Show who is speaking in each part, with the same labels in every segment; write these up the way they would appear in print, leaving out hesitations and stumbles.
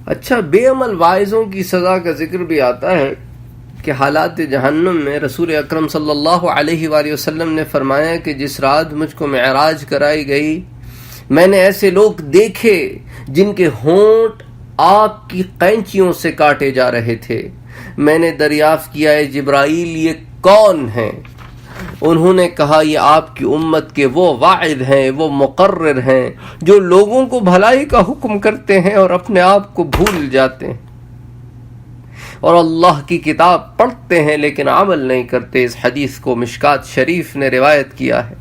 Speaker 1: اچھا، بے عمل واعظوں کی سزا کا ذکر بھی آتا ہے کہ حالات جہنم میں رسول اکرم صلی اللہ علیہ وآلہ وسلم نے فرمایا کہ جس رات مجھ کو معراج کرائی گئی، میں نے ایسے لوگ دیکھے جن کے ہونٹ آگ کی قینچیوں سے کاٹے جا رہے تھے۔ میں نے دریافت کیا ہے جبرائیل یہ کون ہیں؟ انہوں نے کہا یہ آپ کی امت کے وہ واعظ ہیں، وہ مقرر ہیں جو لوگوں کو بھلائی کا حکم کرتے ہیں اور اپنے آپ کو بھول جاتے ہیں، اور اللہ کی کتاب پڑھتے ہیں لیکن عمل نہیں کرتے۔ اس حدیث کو مشکات شریف نے روایت کیا ہے۔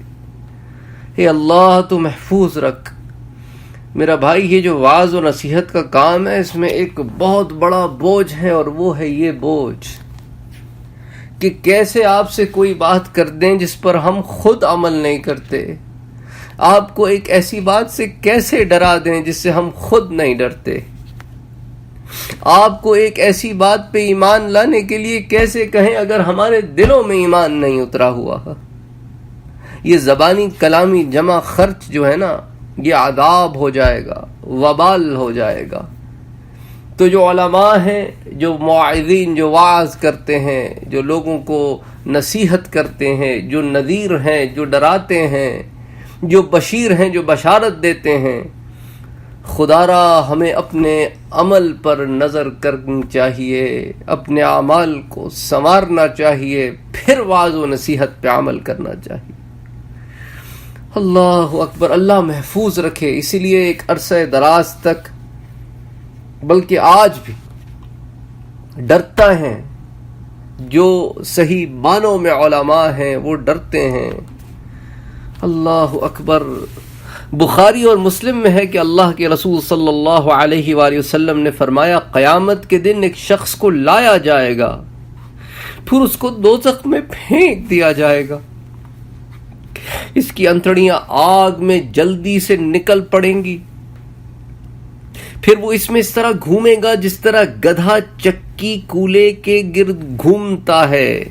Speaker 1: اے اللہ تو محفوظ رکھ میرا بھائی، یہ جو وعظ و نصیحت کا کام ہے اس میں ایک بہت بڑا بوجھ ہے، اور وہ ہے یہ بوجھ کہ کیسے آپ سے کوئی بات کر دیں جس پر ہم خود عمل نہیں کرتے، آپ کو ایک ایسی بات سے کیسے ڈرا دیں جس سے ہم خود نہیں ڈرتے، آپ کو ایک ایسی بات پہ ایمان لانے کے لیے کیسے کہیں اگر ہمارے دلوں میں ایمان نہیں اترا ہوا۔ یہ زبانی کلامی جمع خرچ جو ہے نا، یہ عذاب ہو جائے گا، وبال ہو جائے گا۔ تو جو علماء ہیں، جو مواعظین، جو وعظ کرتے ہیں، جو لوگوں کو نصیحت کرتے ہیں، جو نذیر ہیں، جو ڈراتے ہیں، جو بشیر ہیں، جو بشارت دیتے ہیں، خدا را ہمیں اپنے عمل پر نظر کرنی چاہیے، اپنے اعمال کو سنوارنا چاہیے، پھر وعظ و نصیحت پہ عمل کرنا چاہیے۔ اللہ اکبر، اللہ محفوظ رکھے۔ اسی لیے ایک عرصہ دراز تک، بلکہ آج بھی ڈرتا ہیں جو صحیح معنوں میں علماء ہیں، وہ ڈرتے ہیں۔ اللہ اکبر۔ بخاری اور مسلم میں ہے کہ اللہ کے رسول صلی اللہ علیہ وآلہ وسلم نے فرمایا قیامت کے دن ایک شخص کو لایا جائے گا، پھر اس کو دوزخ میں پھینک دیا جائے گا، اس کی انتڑیاں آگ میں جلدی سے نکل پڑیں گی، پھر وہ اس میں اس طرح گھومے گا جس طرح گدھا چکی کولے کے گرد گھومتا ہے۔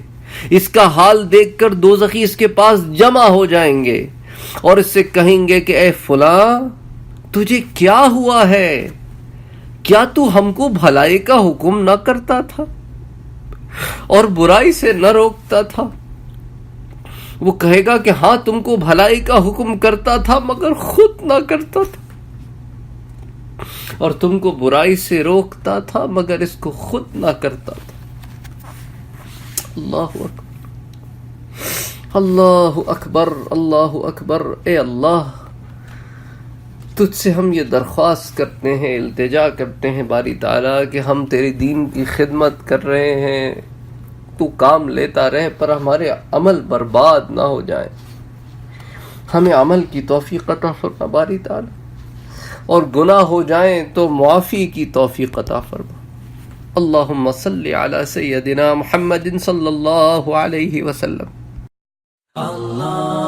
Speaker 1: اس کا حال دیکھ کر دوزخی اس کے پاس جمع ہو جائیں گے اور اس سے کہیں گے کہ اے فلاں، تجھے کیا ہوا ہے؟ کیا تو ہم کو بھلائی کا حکم نہ کرتا تھا اور برائی سے نہ روکتا تھا؟ وہ کہے گا کہ ہاں تم کو بھلائی کا حکم کرتا تھا مگر خود نہ کرتا تھا، اور تم کو برائی سے روکتا تھا مگر اس کو خود نہ کرتا تھا۔ اللہ اکبر، اللہ اکبر، اللہ اکبر۔ اے اللہ، تجھ سے ہم یہ درخواست کرتے ہیں، التجا کرتے ہیں باری تعالیٰ کہ ہم تیری دین کی خدمت کر رہے ہیں، تو کام لیتا رہے پر ہمارے عمل برباد نہ ہو جائیں، ہمیں عمل کی توفیق عطا فرما باری تعالیٰ، اور گناہ ہو جائیں تو معافی کی توفیق عطا فرما۔ اللہم صلی علی سیدنا محمد صلی اللہ علیہ وسلم۔ اللہ